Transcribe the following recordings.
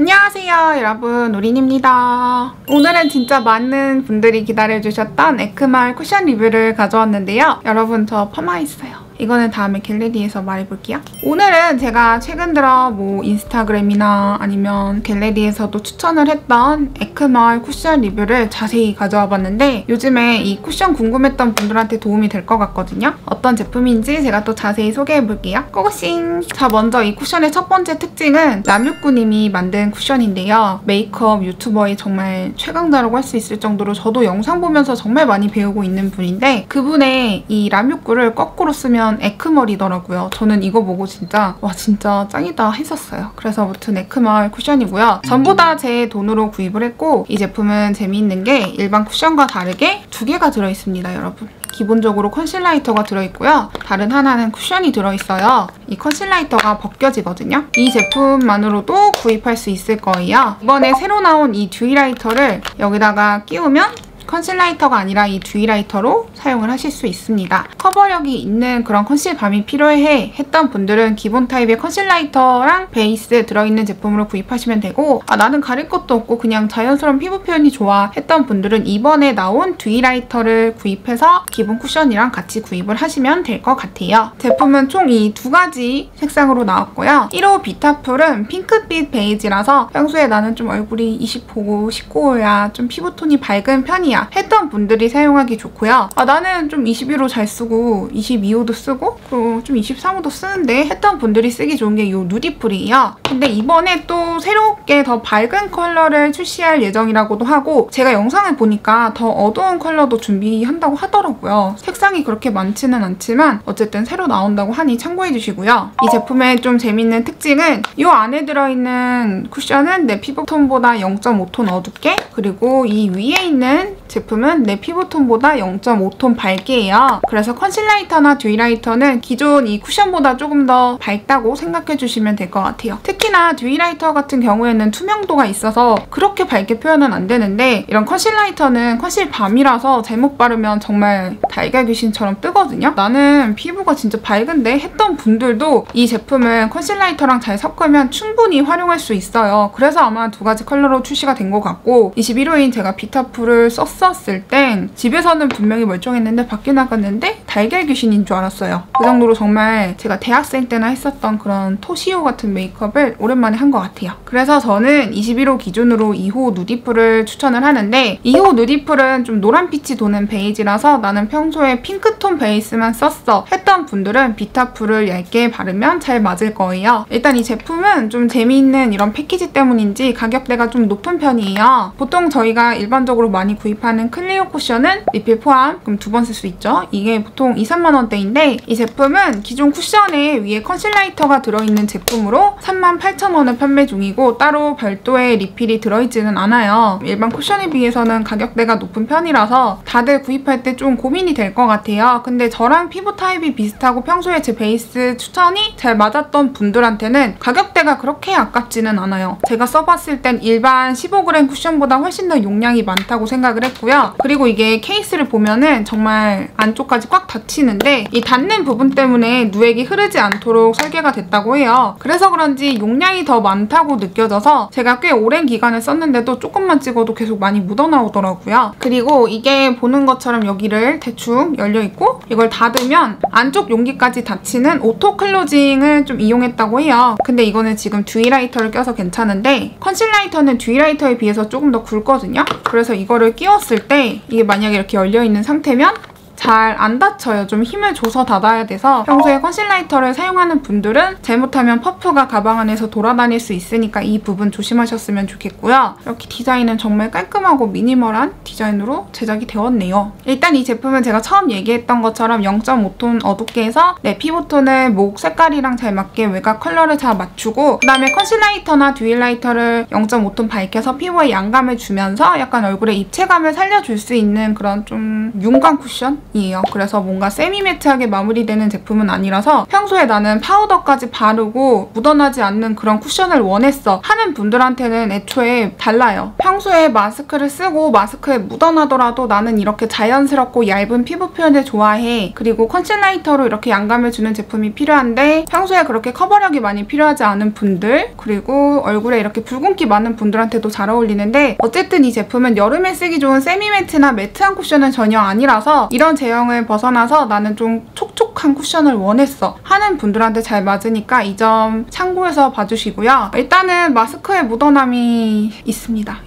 안녕하세요 여러분, 우린입니다. 오늘은 진짜 많은 분들이 기다려주셨던 에크말 쿠션 리뷰를 가져왔는데요. 여러분, 저 파마했어요. 이거는 다음에 갤러리에서 말해볼게요. 오늘은 제가 최근 들어 인스타그램이나 아니면 갤러리에서도 추천을 했던 에크말 쿠션 리뷰를 자세히 가져와 봤는데 요즘에 이 쿠션 궁금했던 분들한테 도움이 될 것 같거든요. 어떤 제품인지 제가 또 자세히 소개해볼게요. 고고싱! 자, 먼저 이 쿠션의 첫 번째 특징은 람유꾸님이 만든 쿠션인데요. 메이크업 유튜버의 정말 최강자라고 할 수 있을 정도로 저도 영상 보면서 정말 많이 배우고 있는 분인데 그분의 이 람유꾸를 거꾸로 쓰면 에크멀이더라고요. 저는 이거 보고 진짜 와 진짜 짱이다 했었어요. 그래서 아무튼 에크멀 쿠션이고요. 전부 다 제 돈으로 구입을 했고 이 제품은 재미있는 게 일반 쿠션과 다르게 두 개가 들어있습니다, 여러분. 기본적으로 컨실라이터가 들어있고요. 다른 하나는 쿠션이 들어있어요. 이 컨실라이터가 벗겨지거든요. 이 제품만으로도 구입할 수 있을 거예요. 이번에 새로 나온 이 듀이라이터를 여기다가 끼우면 컨실라이터가 아니라 이 듀이라이터로 사용을 하실 수 있습니다. 커버력이 있는 그런 컨실밤이 필요해 했던 분들은 기본 타입의 컨실라이터랑 베이스 들어있는 제품으로 구입하시면 되고 나는 가릴 것도 없고 그냥 자연스러운 피부 표현이 좋아 했던 분들은 이번에 나온 듀이라이터를 구입해서 기본 쿠션이랑 같이 구입을 하시면 될 것 같아요. 제품은 총 이 두 가지 색상으로 나왔고요. 1호 비타풀은 핑크빛 베이지라서 평소에 나는 좀 얼굴이 20호고 19호야 좀 피부톤이 밝은 편이야 했던 분들이 사용하기 좋고요. 나는 좀 21호 잘 쓰고 22호도 쓰고 그리고 좀 23호도 쓰는데 했던 분들이 쓰기 좋은 게 이 누디풀이에요. 근데 이번에 또 새롭게 더 밝은 컬러를 출시할 예정이라고도 하고 제가 영상을 보니까 더 어두운 컬러도 준비한다고 하더라고요. 색상이 그렇게 많지는 않지만 어쨌든 새로 나온다고 하니 참고해주시고요. 이 제품의 좀 재밌는 특징은 이 안에 들어있는 쿠션은 내 피부톤보다 0.5톤 어둡게 그리고 이 위에 있는 제품은 내 피부톤보다 0.5톤 밝게예요. 그래서 컨실라이터나 듀이라이터는 기존 이 쿠션보다 조금 더 밝다고 생각해주시면 될 것 같아요. 특히나 듀이라이터 같은 경우에는 투명도가 있어서 그렇게 밝게 표현은 안 되는데 이런 컨실라이터는 컨실밤이라서 잘못 바르면 정말 달걀 귀신처럼 뜨거든요. 나는 피부가 진짜 밝은데 했던 분들도 이 제품은 컨실라이터랑 잘 섞으면 충분히 활용할 수 있어요. 그래서 아마 두 가지 컬러로 출시가 된 것 같고 21호인 제가 비타풀을 썼을 땐 집에서는 분명히 멀쩡했는데 밖에 나갔는데 달걀 귀신인 줄 알았어요. 그 정도로 정말 제가 대학생 때나 했었던 그런 토시오 같은 메이크업을 오랜만에 한 것 같아요. 그래서 저는 21호 기준으로 2호 누디풀을 추천을 하는데 2호 누디풀은 좀 노란빛이 도는 베이지라서 나는 평소에 핑크톤 베이스만 썼어 했던 분들은 비타풀을 얇게 바르면 잘 맞을 거예요. 일단 이 제품은 좀 재미있는 이런 패키지 때문인지 가격대가 좀 높은 편이에요. 보통 저희가 일반적으로 많이 구입하는 클리오 쿠션은 리필 포함 그럼 2번 쓸 수 있죠. 이게 보통 2, 3만 원대인데 이 제품은 기존 쿠션에 위에 컨실라이터가 들어있는 제품으로 38,000원에 판매 중이고 따로 별도의 리필이 들어있지는 않아요. 일반 쿠션에 비해서는 가격대가 높은 편이라서 다들 구입할 때 좀 고민이 될 것 같아요. 근데 저랑 피부 타입이 비슷하고 평소에 제 베이스 추천이 잘 맞았던 분들한테는 가격대가 그렇게 아깝지는 않아요. 제가 써봤을 땐 일반 15g 쿠션보다 훨씬 더 용량이 많다고 생각을 했고요. 그리고 이게 케이스를 보면은 정말 안쪽까지 꽉 닫히는데 이 닫는 부분 때문에 누액이 흐르지 않도록 설계가 됐다고 해요. 그래서 그런지 용량이 더 많다고 느껴져서 제가 꽤 오랜 기간을 썼는데도 조금만 찍어도 계속 많이 묻어나오더라고요. 그리고 이게 보는 것처럼 여기를 대충 열려있고 이걸 닫으면 안쪽 용기까지 닫히는 오토 클로징을 좀 이용했다고 해요. 근데 이거는 지금 듀이라이터를 껴서 괜찮은데 컨실라이터는 듀이라이터에 비해서 조금 더 굵거든요. 그래서 이거를 끼웠을 때 이게 만약에 이렇게 열려있는 상태면 잘 안 닫혀요. 좀 힘을 줘서 닫아야 돼서 평소에 컨실라이터를 사용하는 분들은 잘못하면 퍼프가 가방 안에서 돌아다닐 수 있으니까 이 부분 조심하셨으면 좋겠고요. 이렇게 디자인은 정말 깔끔하고 미니멀한 디자인으로 제작이 되었네요. 일단 이 제품은 제가 처음 얘기했던 것처럼 0.5톤 어둡게 해서 내 피부톤을 목 색깔이랑 잘 맞게 외곽 컬러를 잘 맞추고 그다음에 컨실라이터나 듀이라이터를 0.5톤 밝혀서 피부에 양감을 주면서 약간 얼굴에 입체감을 살려줄 수 있는 그런 좀 윤광 쿠션? 제품이에요. 그래서 뭔가 세미매트하게 마무리되는 제품은 아니라서 평소에 나는 파우더까지 바르고 묻어나지 않는 그런 쿠션을 원했어 하는 분들한테는 애초에 달라요. 평소에 마스크를 쓰고 마스크에 묻어나더라도 나는 이렇게 자연스럽고 얇은 피부 표현을 좋아해. 그리고 컨실라이터로 이렇게 양감을 주는 제품이 필요한데 평소에 그렇게 커버력이 많이 필요하지 않은 분들, 그리고 얼굴에 이렇게 붉은기 많은 분들한테도 잘 어울리는데, 어쨌든 이 제품은 여름에 쓰기 좋은 세미매트나 매트한 쿠션은 전혀 아니라서 이런 제형을 벗어나서 나는 좀 촉촉한 쿠션을 원했어 하는 분들한테 잘 맞으니까 이 점 참고해서 봐주시고요. 일단은 마스크에 묻어남이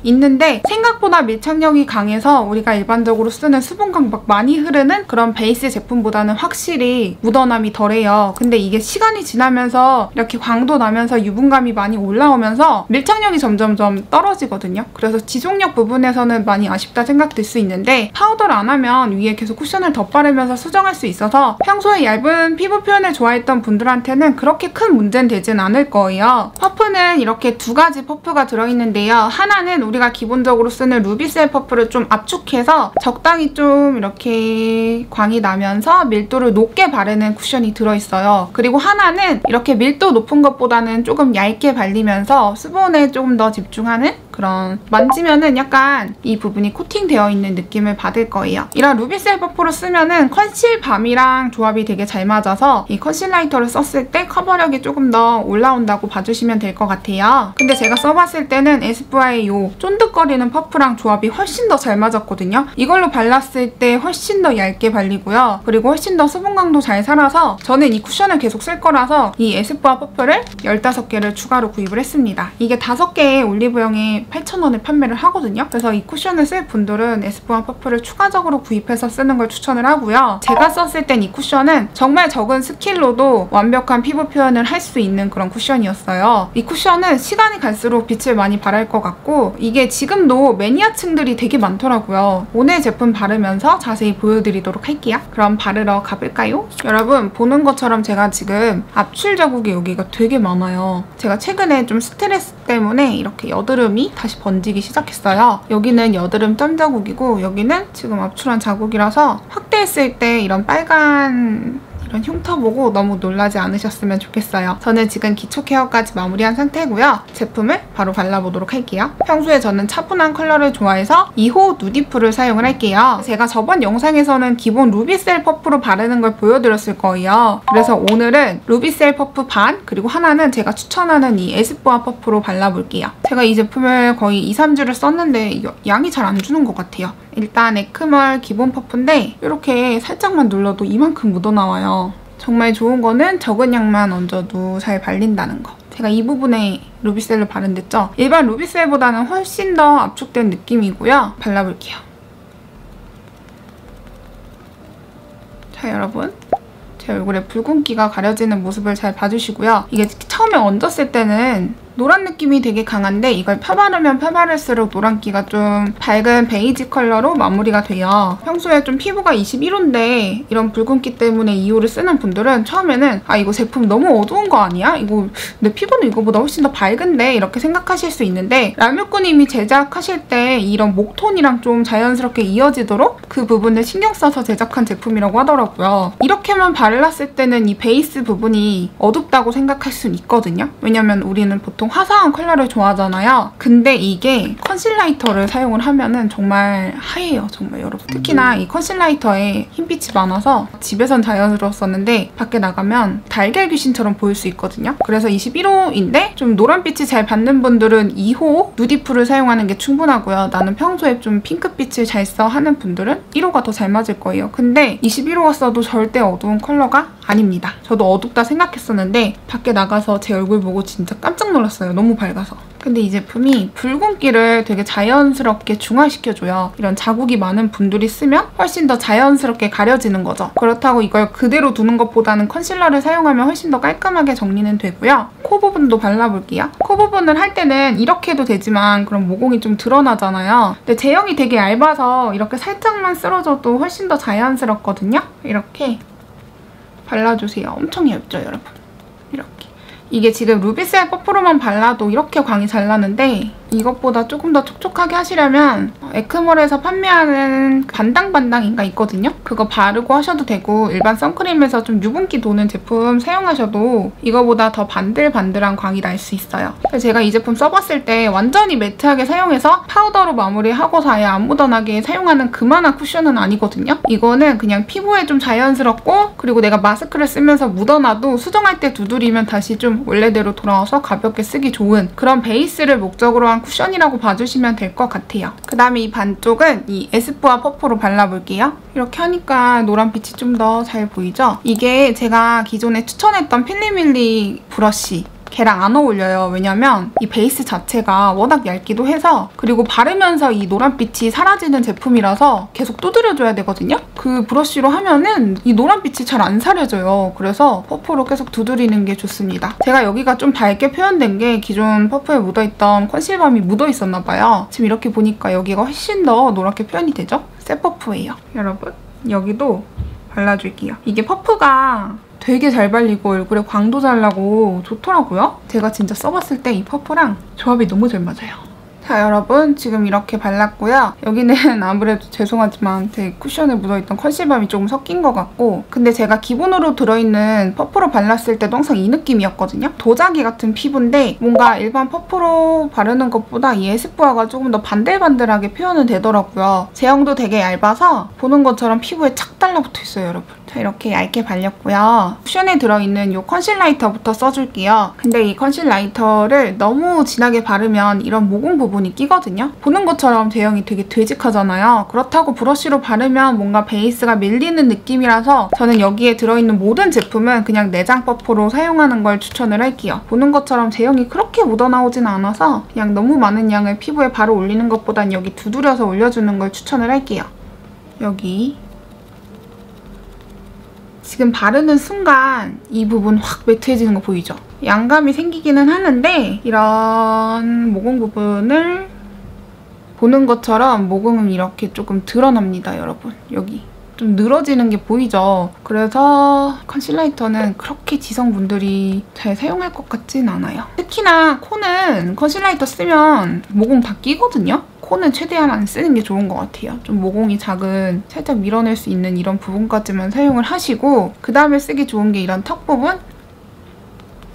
있는데 생각보다 밀착력이 강해서 우리가 일반적으로 쓰는 수분감 막 많이 흐르는 그런 베이스 제품보다는 확실히 묻어남이 덜해요. 근데 이게 시간이 지나면서 이렇게 광도 나면서 유분감이 많이 올라오면서 밀착력이 점점점 떨어지거든요. 그래서 지속력 부분에서는 많이 아쉽다 생각될 수 있는데, 파우더를 안 하면 위에 계속 쿠션을 덧바르면서 수정할 수 있어서 평소에 얇은 피부 표현을 좋아했던 분들한테는 그렇게 큰 문제는 되진 않을 거예요. 퍼프는 이렇게 두 가지 퍼프가 들어있는데요. 하나는 우리가 기본적으로 쓰는 루비셀 퍼프를 좀 압축해서 적당히 좀 이렇게 광이 나면서 밀도를 높게 바르는 쿠션이 들어있어요. 그리고 하나는 이렇게 밀도 높은 것보다는 조금 얇게 발리면서 수분에 조금 더 집중하는 그런, 만지면은 약간 이 부분이 코팅되어 있는 느낌을 받을 거예요. 이런 루비셀 퍼프로 쓰면은 컨실 밤이랑 조합이 되게 잘 맞아서 이 컨실라이터를 썼을 때 커버력이 조금 더 올라온다고 봐주시면 될 것 같아요. 근데 제가 써봤을 때는 에스쁘아의 이 쫀득거리는 퍼프랑 조합이 훨씬 더 잘 맞았거든요. 이걸로 발랐을 때 훨씬 더 얇게 발리고요. 그리고 훨씬 더 수분감도 잘 살아서 저는 이 쿠션을 계속 쓸 거라서 이 에스쁘아 퍼프를 15개를 추가로 구입을 했습니다. 이게 5개의 올리브영에 8,000원에 판매를 하거든요. 그래서 이 쿠션을 쓸 분들은 에스쁘아 퍼프를 추가적으로 구입해서 쓰는 걸 추천을 하고요. 제가 썼을 땐 이 쿠션은 정말 적은 스킬로도 완벽한 피부 표현을 할 수 있는 그런 쿠션이었어요. 이 쿠션은 시간이 갈수록 빛을 많이 발할 것 같고 이게 지금도 매니아층들이 되게 많더라고요. 오늘 제품 바르면서 자세히 보여드리도록 할게요. 그럼 바르러 가볼까요? 여러분, 보는 것처럼 제가 지금 압출 자국이 여기가 되게 많아요. 제가 최근에 좀 스트레스 때문에 이렇게 여드름이 다시 번지기 시작했어요. 여기는 여드름 점 자국이고 여기는 지금 압출한 자국이라서 확대했을 때 이런 빨간 이런 흉터 보고 너무 놀라지 않으셨으면 좋겠어요. 저는 지금 기초 케어까지 마무리한 상태고요. 제품을 바로 발라보도록 할게요. 평소에 저는 차분한 컬러를 좋아해서 2호 누디프를 사용을 할게요. 제가 저번 영상에서는 기본 루비셀 퍼프로 바르는 걸 보여드렸을 거예요. 그래서 오늘은 루비셀 퍼프 반, 그리고 하나는 제가 추천하는 이 에스쁘아 퍼프로 발라볼게요. 제가 이 제품을 거의 2, 3주를 썼는데 양이 잘 안 주는 것 같아요. 일단 에크멀 기본 퍼프인데 이렇게 살짝만 눌러도 이만큼 묻어나와요. 정말 좋은 거는 적은 양만 얹어도 잘 발린다는 거. 제가 이 부분에 루비셀로 바른댔죠? 일반 루비셀보다는 훨씬 더 압축된 느낌이고요. 발라볼게요. 자, 여러분. 제 얼굴에 붉은기가 가려지는 모습을 잘 봐주시고요. 이게 처음에 얹었을 때는 노란 느낌이 되게 강한데 이걸 펴바르면 펴바를수록 노란기가 좀 밝은 베이지 컬러로 마무리가 돼요. 평소에 좀 피부가 21호인데 이런 붉은기 때문에 2호를 쓰는 분들은 처음에는 아, 이거 제품 너무 어두운 거 아니야? 이거 내 피부는 이거보다 훨씬 더 밝은데? 이렇게 생각하실 수 있는데 람유꾸님이 제작하실 때 이런 목톤이랑 좀 자연스럽게 이어지도록 그 부분을 신경 써서 제작한 제품이라고 하더라고요. 이렇게만 발랐을 때는 이 베이스 부분이 어둡다고 생각할 수는 있거든요. 왜냐면 우리는 보통 화사한 컬러를 좋아하잖아요. 근데 이게 컨실라이터를 사용을 하면은 정말 하얘요. 정말 여러분. 특히나 이 컨실라이터에 흰빛이 많아서 집에선 자연스러웠었는데 밖에 나가면 달걀 귀신처럼 보일 수 있거든요. 그래서 21호인데 좀 노란빛이 잘 받는 분들은 2호 누디프를 사용하는 게 충분하고요. 나는 평소에 좀 핑크빛을 잘 써 하는 분들은 1호가 더 잘 맞을 거예요. 근데 21호가 써도 절대 어두운 컬러가 아닙니다. 저도 어둡다 생각했었는데 밖에 나가서 제 얼굴 보고 진짜 깜짝 놀랐어요. 너무 밝아서. 근데 이 제품이 붉은기를 되게 자연스럽게 중화시켜줘요. 이런 자국이 많은 분들이 쓰면 훨씬 더 자연스럽게 가려지는 거죠. 그렇다고 이걸 그대로 두는 것보다는 컨실러를 사용하면 훨씬 더 깔끔하게 정리는 되고요. 코 부분도 발라볼게요. 코 부분을 할 때는 이렇게 해도 되지만 그럼 모공이 좀 드러나잖아요. 근데 제형이 되게 얇아서 이렇게 살짝만 쓸어줘도 훨씬 더 자연스럽거든요. 이렇게 발라주세요. 엄청 얇죠, 여러분? 이렇게. 이게 지금 루비셀 퍼프로만 발라도 이렇게 광이 잘 나는데 이것보다 조금 더 촉촉하게 하시려면 에크몰에서 판매하는 반당반당인가 있거든요? 그거 바르고 하셔도 되고 일반 선크림에서 좀 유분기 도는 제품 사용하셔도 이거보다 더 반들반들한 광이 날 수 있어요. 제가 이 제품 써봤을 때 완전히 매트하게 사용해서 파우더로 마무리하고서 아예 안 묻어나게 사용하는 그만한 쿠션은 아니거든요? 이거는 그냥 피부에 좀 자연스럽고 그리고 내가 마스크를 쓰면서 묻어놔도 수정할 때 두드리면 다시 좀 원래대로 돌아와서 가볍게 쓰기 좋은 그런 베이스를 목적으로 한 쿠션이라고 봐주시면 될 것 같아요. 그 다음에 이 반쪽은 이 에스쁘아 퍼프로 발라볼게요. 이렇게 하니까 노란빛이 좀 더 잘 보이죠? 이게 제가 기존에 추천했던 필리밀리 브러쉬 걔랑 안 어울려요. 왜냐면 이 베이스 자체가 워낙 얇기도 해서 그리고 바르면서 이 노란빛이 사라지는 제품이라서 계속 두드려줘야 되거든요? 그 브러쉬로 하면은 이 노란빛이 잘 안 사려져요. 그래서 퍼프로 계속 두드리는 게 좋습니다. 제가 여기가 좀 밝게 표현된 게 기존 퍼프에 묻어있던 컨실밤이 묻어있었나 봐요. 지금 이렇게 보니까 여기가 훨씬 더 노랗게 표현이 되죠? 새 퍼프예요. 여러분 여기도 발라줄게요. 이게 퍼프가 되게 잘 발리고 얼굴에 광도 잘 나고 좋더라고요. 제가 진짜 써봤을 때 이 퍼프랑 조합이 너무 잘 맞아요. 자 여러분 지금 이렇게 발랐고요. 여기는 아무래도 죄송하지만 제 쿠션에 묻어있던 컨실밤이 조금 섞인 것 같고 근데 제가 기본으로 들어있는 퍼프로 발랐을 때도 항상 이 느낌이었거든요. 도자기 같은 피부인데 뭔가 일반 퍼프로 바르는 것보다 이 에스쁘아가 조금 더 반들반들하게 표현은 되더라고요. 제형도 되게 얇아서 보는 것처럼 피부에 착 달라붙어 있어요 여러분. 자 이렇게 얇게 발렸고요. 쿠션에 들어있는 이 컨실라이터부터 써줄게요. 근데 이 컨실라이터를 너무 진하게 바르면 이런 모공 부분이 끼거든요. 보는 것처럼 제형이 되게 되직하잖아요. 그렇다고 브러쉬로 바르면 뭔가 베이스가 밀리는 느낌이라서 저는 여기에 들어있는 모든 제품은 그냥 내장 퍼프로 사용하는 걸 추천을 할게요. 보는 것처럼 제형이 그렇게 묻어나오진 않아서 그냥 너무 많은 양을 피부에 바로 올리는 것보단 여기 두드려서 올려주는 걸 추천을 할게요. 여기 지금 바르는 순간 이 부분 확 매트해지는 거 보이죠? 양감이 생기기는 하는데 이런 모공 부분을 보는 것처럼 모공은 이렇게 조금 드러납니다, 여러분. 여기 좀 늘어지는 게 보이죠? 그래서 컨실라이터는 그렇게 지성분들이 잘 사용할 것 같진 않아요. 특히나 코는 컨실라이터 쓰면 모공 다 끼거든요? 코는 최대한 안 쓰는 게 좋은 것 같아요. 좀 모공이 작은 살짝 밀어낼 수 있는 이런 부분까지만 사용을 하시고 그 다음에 쓰기 좋은 게 이런 턱 부분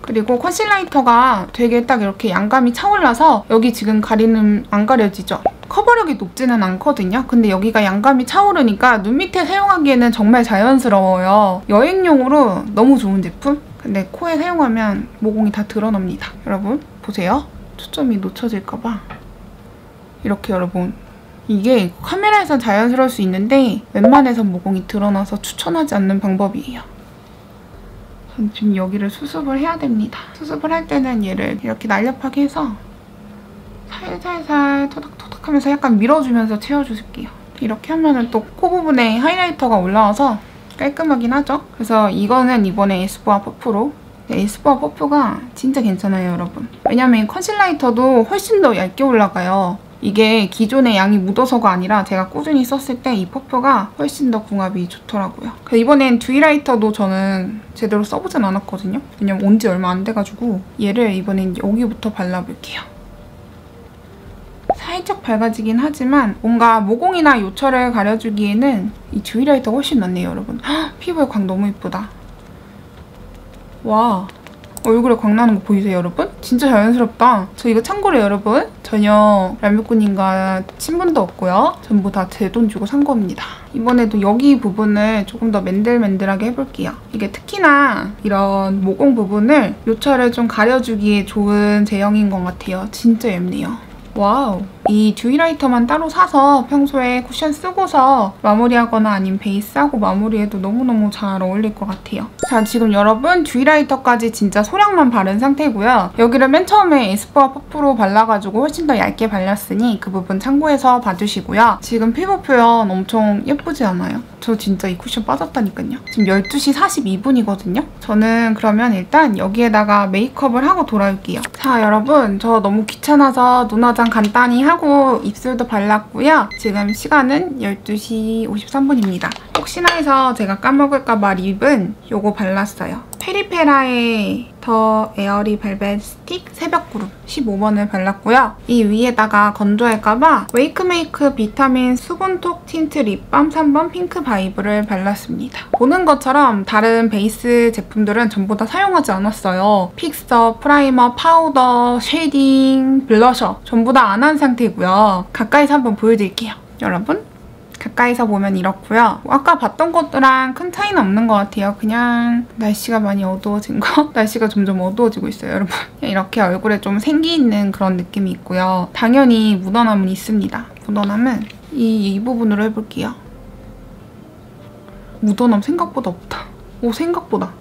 그리고 컨실라이터가 되게 딱 이렇게 양감이 차올라서 여기 지금 가리는 안 가려지죠? 커버력이 높지는 않거든요. 근데 여기가 양감이 차오르니까 눈 밑에 사용하기에는 정말 자연스러워요. 여행용으로 너무 좋은 제품? 근데 코에 사용하면 모공이 다 드러납니다. 여러분 보세요. 초점이 놓쳐질까봐 이렇게 여러분 이게 카메라에선 자연스러울 수 있는데 웬만해선 모공이 드러나서 추천하지 않는 방법이에요. 전 지금 여기를 수습을 해야 됩니다. 수습을 할 때는 얘를 이렇게 날렵하게 해서 살살살 토닥토닥 하면서 약간 밀어주면서 채워줄게요. 이렇게 하면은 또 코 부분에 하이라이터가 올라와서 깔끔하긴 하죠? 그래서 이거는 이번에 에스쁘아 퍼프로 에스쁘아 퍼프가 진짜 괜찮아요, 여러분. 왜냐면 컨실라이터도 훨씬 더 얇게 올라가요. 이게 기존의 양이 묻어서가 아니라 제가 꾸준히 썼을 때 이 퍼프가 훨씬 더 궁합이 좋더라고요. 그래서 이번엔 듀이라이터도 저는 제대로 써보진 않았거든요. 왜냐면 온 지 얼마 안 돼가지고 얘를 이번엔 여기부터 발라볼게요. 살짝 밝아지긴 하지만 뭔가 모공이나 요철을 가려주기에는 이 듀이라이터가 훨씬 낫네요, 여러분. 헉, 피부에 광 너무 이쁘다. 와, 얼굴에 광 나는 거 보이세요, 여러분? 진짜 자연스럽다. 저 이거 참고로 여러분 전혀 람뮤꾼님과 친분도 없고요. 전부 다 제 돈 주고 산 겁니다. 이번에도 여기 부분을 조금 더 맨들맨들하게 해볼게요. 이게 특히나 이런 모공 부분을 요철을 좀 가려주기에 좋은 제형인 것 같아요. 진짜 얇네요. 와우, 이 듀이라이터만 따로 사서 평소에 쿠션 쓰고서 마무리하거나 아니면 베이스하고 마무리해도 너무너무 잘 어울릴 것 같아요. 자, 지금 여러분 듀이라이터까지 진짜 소량만 바른 상태고요. 여기를 맨 처음에 에스쁘아 퍼프로 발라가지고 훨씬 더 얇게 발랐으니 그 부분 참고해서 봐주시고요. 지금 피부 표현 엄청 예쁘지 않아요? 저 진짜 이 쿠션 빠졌다니까요. 지금 12시 42분이거든요. 저는 그러면 일단 여기에다가 메이크업을 하고 돌아올게요. 자, 여러분 저 너무 귀찮아서 눈 화장 간단히 하고 입술도 발랐고요. 지금 시간은 12시 53분입니다. 혹시나 해서 제가 까먹을까봐 립은 요거 발랐어요. 페리페라의 더 에어리 벨벳 스틱 새벽구름 15번을 발랐고요. 이 위에다가 건조할까봐 웨이크메이크 비타민 수분톡 틴트 립밤 3번 핑크 바이브를 발랐습니다. 보는 것처럼 다른 베이스 제품들은 전부 다 사용하지 않았어요. 픽서, 프라이머, 파우더, 쉐이딩, 블러셔 전부 다 안 한 상태고요. 가까이서 한번 보여드릴게요. 여러분 가까이서 보면 이렇고요. 아까 봤던 것들랑 큰 차이는 없는 것 같아요. 그냥 날씨가 많이 어두워진 거? 날씨가 점점 어두워지고 있어요, 여러분. 이렇게 얼굴에 좀 생기 있는 그런 느낌이 있고요. 당연히 묻어남은 있습니다. 묻어남은 이 부분으로 해볼게요. 묻어남 생각보다 없다. 오, 생각보다.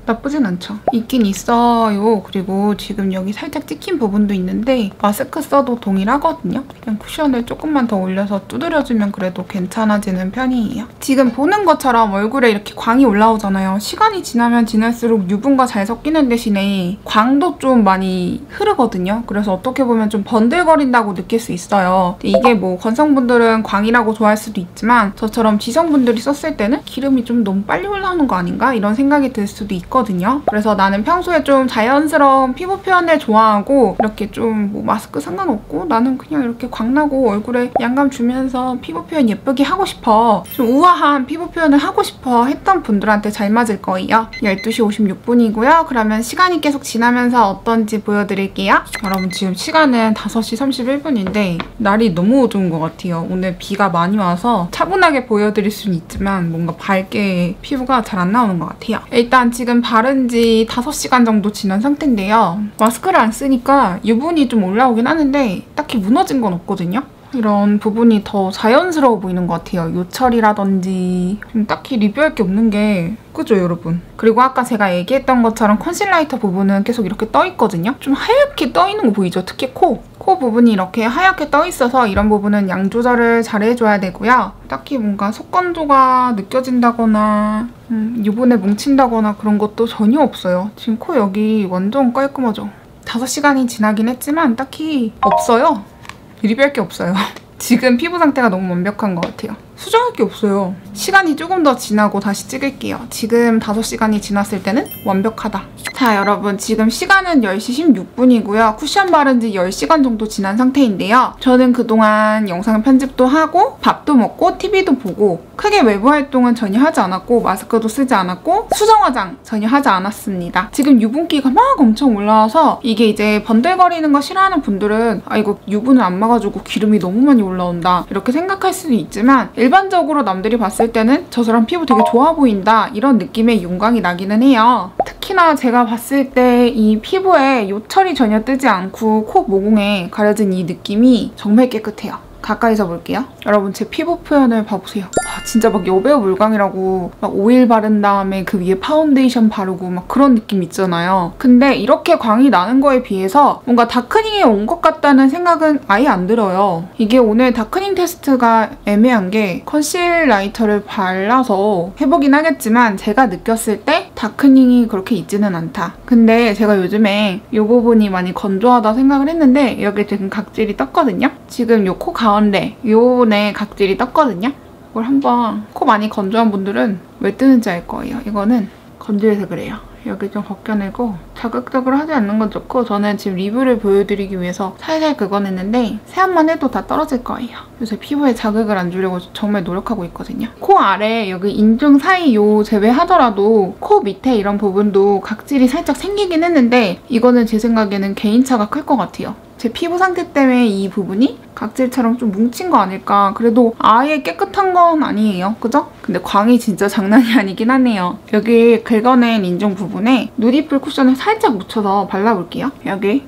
나쁘진 않죠. 있긴 있어요. 그리고 지금 여기 살짝 찍힌 부분도 있는데 마스크 써도 동일하거든요. 그냥 쿠션을 조금만 더 올려서 두드려주면 그래도 괜찮아지는 편이에요. 지금 보는 것처럼 얼굴에 이렇게 광이 올라오잖아요. 시간이 지나면 지날수록 유분과 잘 섞이는 대신에 광도 좀 많이 흐르거든요. 그래서 어떻게 보면 좀 번들거린다고 느낄 수 있어요. 이게 뭐 건성분들은 광이라고 좋아할 수도 있지만 저처럼 지성분들이 썼을 때는 기름이 좀 너무 빨리 올라오는 거 아닌가? 이런 생각이 들 수도 있거든요. 그래서 나는 평소에 좀 자연스러운 피부 표현을 좋아하고 이렇게 좀 뭐 마스크 상관없고 나는 그냥 이렇게 광나고 얼굴에 양감 주면서 피부 표현 예쁘게 하고 싶어. 좀 우아한 피부 표현을 하고 싶어 했던 분들한테 잘 맞을 거예요. 12시 56분이고요. 그러면 시간이 계속 지나면서 어떤지 보여드릴게요. 여러분 지금 시간은 5시 31분인데 날이 너무 어두운 것 같아요. 오늘 비가 많이 와서 차분하게 보여드릴 수는 있지만 뭔가 밝게 피부가 잘 안 나오는 것 같아요. 일단 지금 바른 지 5시간 정도 지난 상태인데요. 마스크를 안 쓰니까 유분이 좀 올라오긴 하는데 딱히 무너진 건 없거든요. 이런 부분이 더 자연스러워 보이는 것 같아요. 요철이라든지 좀 딱히 리뷰할 게 없는 게 그죠 여러분? 그리고 아까 제가 얘기했던 것처럼 컨실라이터 부분은 계속 이렇게 떠있거든요. 좀 하얗게 떠있는 거 보이죠? 특히 코 부분이 이렇게 하얗게 떠있어서 이런 부분은 양 조절을 잘 해줘야 되고요. 딱히 뭔가 속건조가 느껴진다거나 유분에 뭉친다거나 그런 것도 전혀 없어요. 지금 코 여기 완전 깔끔하죠? 5시간이 지나긴 했지만 딱히 없어요. 리뷰할 게 없어요. 지금 피부 상태가 너무 완벽한 것 같아요. 수정할 게 없어요. 시간이 조금 더 지나고 다시 찍을게요. 지금 5시간이 지났을 때는 완벽하다. 자 여러분 지금 시간은 10시 16분이고요. 쿠션 바른 지 10시간 정도 지난 상태인데요. 저는 그동안 영상 편집도 하고 밥도 먹고 TV도 보고 크게 외부 활동은 전혀 하지 않았고 마스크도 쓰지 않았고 수정 화장 전혀 하지 않았습니다. 지금 유분기가 막 엄청 올라와서 이게 이제 번들거리는 거 싫어하는 분들은 아 이거 유분을 안 막아주고 기름이 너무 많이 올라온다 이렇게 생각할 수도 있지만 일반적으로 남들이 봤을 때는 저 사람 피부 되게 좋아 보인다 이런 느낌의 윤광이 나기는 해요. 특히나 제가 봤을 때 이 피부에 요철이 전혀 뜨지 않고 코 모공에 가려진 이 느낌이 정말 깨끗해요. 가까이서 볼게요. 여러분 제 피부 표현을 봐보세요. 와, 진짜 막 여배우 물광이라고 막 오일 바른 다음에 그 위에 파운데이션 바르고 막 그런 느낌 있잖아요. 근데 이렇게 광이 나는 거에 비해서 뭔가 다크닝에 온 것 같다는 생각은 아예 안 들어요. 이게 오늘 다크닝 테스트가 애매한 게 컨실라이터를 발라서 해보긴 하겠지만 제가 느꼈을 때 다크닝이 그렇게 있지는 않다. 근데 제가 요즘에 이 부분이 많이 건조하다 생각을 했는데 여기 지금 각질이 떴거든요. 지금 요 코 가운데 요네 각질이 떴거든요. 이걸 한번 코 많이 건조한 분들은 왜 뜨는지 알 거예요. 이거는 건조해서 그래요. 여기 좀 벗겨내고 자극적으로 하지 않는 건 좋고 저는 지금 리뷰를 보여드리기 위해서 살살 긁어냈는데 세안만 해도 다 떨어질 거예요. 요새 피부에 자극을 안 주려고 정말 노력하고 있거든요. 코 아래 여기 인중 사이 요 제외하더라도 코 밑에 이런 부분도 각질이 살짝 생기긴 했는데 이거는 제 생각에는 개인차가 클 것 같아요. 제 피부 상태 때문에 이 부분이 각질처럼 좀 뭉친 거 아닐까. 그래도 아예 깨끗한 건 아니에요. 그죠? 근데 광이 진짜 장난이 아니긴 하네요. 여기 긁어낸 인중 부분에 누디풀 쿠션을 살짝 묻혀서 발라볼게요. 여기.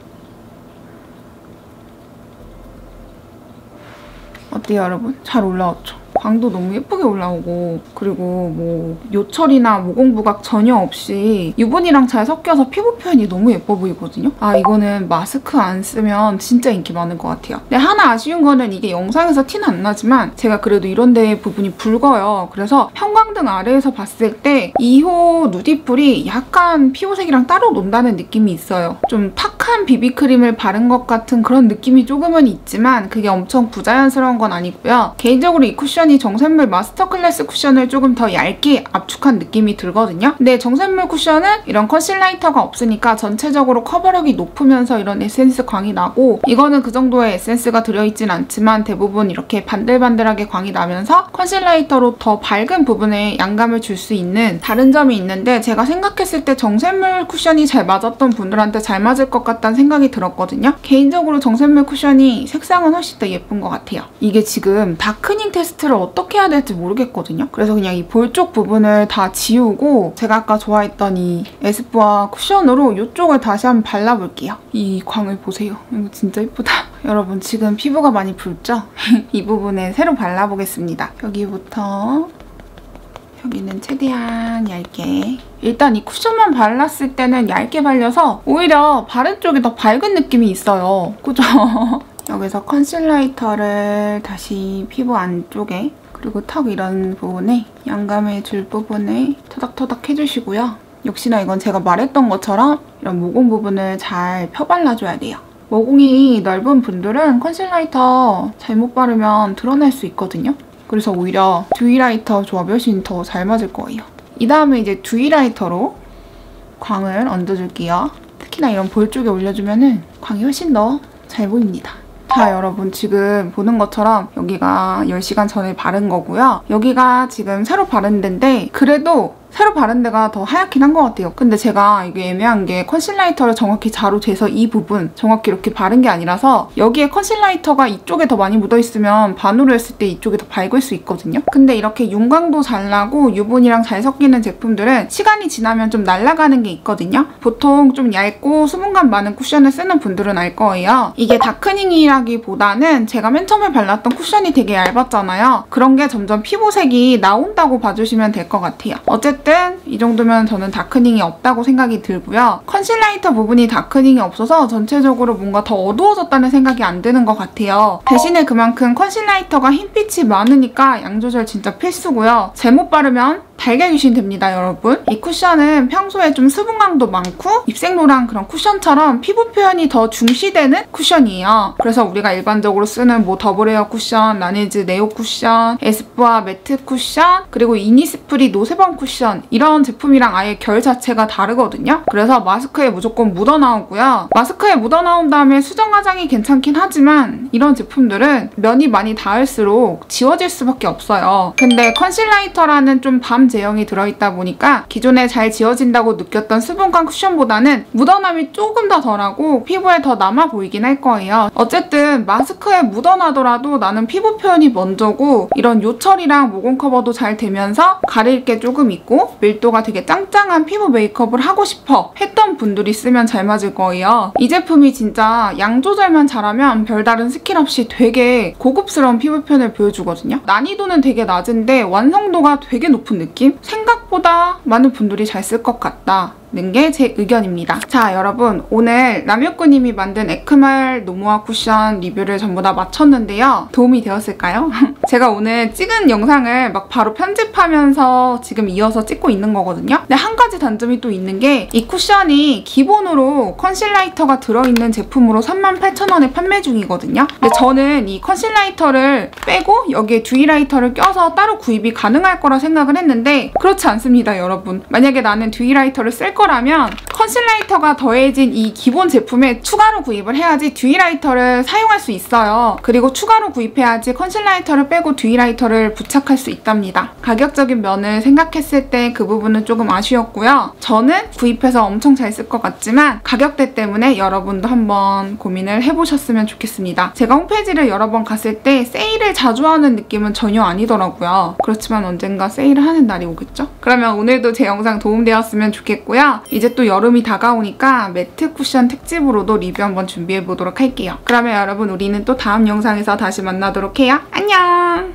어때요, 여러분? 잘 올라왔죠? 광도 너무 예쁘게 올라오고 그리고 뭐 요철이나 모공 부각 전혀 없이 유분이랑 잘 섞여서 피부 표현이 너무 예뻐 보이거든요. 아 이거는 마스크 안 쓰면 진짜 인기 많을 것 같아요. 근데 하나 아쉬운 거는 이게 영상에서 티는 안 나지만 제가 그래도 이런 데 부분이 붉어요. 그래서 형광등 아래에서 봤을 때 2호 누디풀이 약간 피부색이랑 따로 논다는 느낌이 있어요. 좀 탁한 비비크림을 바른 것 같은 그런 느낌이 조금은 있지만 그게 엄청 부자연스러운 건 아니고요. 개인적으로 이 쿠션이 쿠션이 정샘물 마스터 클래스 쿠션을 조금 더 얇게 압축한 느낌이 들거든요. 근데 정샘물 쿠션은 이런 컨실라이터가 없으니까 전체적으로 커버력이 높으면서 이런 에센스 광이 나고, 이거는 그 정도의 에센스가 들어있진 않지만 대부분 이렇게 반들반들하게 광이 나면서 컨실라이터로 더 밝은 부분에 양감을 줄 수 있는 다른 점이 있는데, 제가 생각했을 때 정샘물 쿠션이 잘 맞았던 분들한테 잘 맞을 것 같다는 생각이 들었거든요. 개인적으로 정샘물 쿠션이 색상은 훨씬 더 예쁜 것 같아요. 이게 지금 다크닝 테스트를 어떻게 해야 될지 모르겠거든요. 그래서 그냥 이 볼 쪽 부분을 다 지우고 제가 아까 좋아했던 이 에스쁘아 쿠션으로 이쪽을 다시 한번 발라볼게요. 이 광을 보세요. 이거 진짜 예쁘다. 여러분 지금 피부가 많이 붉죠? 이 부분에 새로 발라보겠습니다. 여기부터 여기는 최대한 얇게. 일단 이 쿠션만 발랐을 때는 얇게 발려서 오히려 바른 쪽이 더 밝은 느낌이 있어요. 그죠? 여기서 컨실라이터를 다시 피부 안쪽에, 그리고 턱 이런 부분에 양감을 줄 부분에 터닥터닥 해주시고요. 역시나 이건 제가 말했던 것처럼 이런 모공 부분을 잘 펴발라줘야 돼요. 모공이 넓은 분들은 컨실라이터 잘못 바르면 드러날 수 있거든요. 그래서 오히려 듀이라이터 조합이 훨씬 더 잘 맞을 거예요. 이 다음에 이제 듀이라이터로 광을 얹어줄게요. 특히나 이런 볼 쪽에 올려주면 광이 훨씬 더 잘 보입니다. 자, 여러분 지금 보는 것처럼 여기가 10시간 전에 바른 거고요. 여기가 지금 새로 바른 데인데 그래도 새로 바른 데가 더 하얗긴 한 것 같아요. 근데 제가 이게 애매한 게 컨실라이터를 정확히 자로 재서 이 부분 정확히 이렇게 바른 게 아니라서 여기에 컨실라이터가 이쪽에 더 많이 묻어있으면 반으로 했을 때 이쪽이 더 밝을 수 있거든요. 근데 이렇게 윤광도 잘 나고 유분이랑 잘 섞이는 제품들은 시간이 지나면 좀 날아가는 게 있거든요. 보통 좀 얇고 수분감 많은 쿠션을 쓰는 분들은 알 거예요. 이게 다크닝이라기보다는 제가 맨 처음에 발랐던 쿠션이 되게 얇았잖아요. 그런 게 점점 피부색이 나온다고 봐주시면 될 것 같아요. 어쨌든 이 정도면 저는 다크닝이 없다고 생각이 들고요. 컨실라이터 부분이 다크닝이 없어서 전체적으로 뭔가 더 어두워졌다는 생각이 안 드는 것 같아요. 대신에 그만큼 컨실라이터가 흰빛이 많으니까 양 조절 진짜 필수고요. 잘못 바르면 달걀 귀신 됩니다, 여러분. 이 쿠션은 평소에 좀 수분감도 많고 입생로랑 그런 쿠션처럼 피부 표현이 더 중시되는 쿠션이에요. 그래서 우리가 일반적으로 쓰는 뭐 더블헤어 쿠션, 라네즈 네오 쿠션, 에스쁘아 매트 쿠션, 그리고 이니스프리 노세범 쿠션, 이런 제품이랑 아예 결 자체가 다르거든요. 그래서 마스크에 무조건 묻어나오고요. 마스크에 묻어나온 다음에 수정 화장이 괜찮긴 하지만 이런 제품들은 면이 많이 닿을수록 지워질 수밖에 없어요. 근데 컨실라이터라는 좀 밤 제형이 들어있다 보니까 기존에 잘 지워진다고 느꼈던 수분감 쿠션보다는 묻어남이 조금 더 덜하고 피부에 더 남아 보이긴 할 거예요. 어쨌든 마스크에 묻어나더라도 나는 피부 표현이 먼저고 이런 요철이랑 모공 커버도 잘 되면서 가릴 게 조금 있고 밀도가 되게 짱짱한 피부 메이크업을 하고 싶어 했던 분들이 쓰면 잘 맞을 거예요. 이 제품이 진짜 양 조절만 잘하면 별다른 스킬 없이 되게 고급스러운 피부 표현을 보여주거든요. 난이도는 되게 낮은데 완성도가 되게 높은 느낌? 생각보다 많은 분들이 잘 쓸 것 같다. 는 게 제 의견입니다. 자, 여러분 오늘 남혁구님이 만든 에크말 노무아 쿠션 리뷰를 전부 다 마쳤는데요. 도움이 되었을까요? 제가 오늘 찍은 영상을 막 바로 편집하면서 지금 이어서 찍고 있는 거거든요. 근데 한 가지 단점이 또 있는 게 이 쿠션이 기본으로 컨실라이터가 들어있는 제품으로 38,000원에 판매 중이거든요. 근데 저는 이 컨실라이터를 빼고 여기에 듀이라이터를 껴서 따로 구입이 가능할 거라 생각을 했는데 그렇지 않습니다, 여러분. 만약에 나는 듀이라이터를 쓸 거라면 컨실라이터가 더해진 이 기본 제품에 추가로 구입을 해야지 듀이라이터를 사용할 수 있어요. 그리고 추가로 구입해야지 컨실라이터를 빼고 듀이라이터를 부착할 수 있답니다. 가격적인 면을 생각했을 때 그 부분은 조금 아쉬웠고요. 저는 구입해서 엄청 잘 쓸 것 같지만 가격대 때문에 여러분도 한번 고민을 해보셨으면 좋겠습니다. 제가 홈페이지를 여러 번 갔을 때 세일을 자주 하는 느낌은 전혀 아니더라고요. 그렇지만 언젠가 세일을 하는 날이 오겠죠? 그러면 오늘도 제 영상 도움되었으면 좋겠고요. 이제 또 여름이 다가오니까 매트 쿠션 특집으로도 리뷰 한번 준비해보도록 할게요. 그러면 여러분 우리는 또 다음 영상에서 다시 만나도록 해요. 안녕!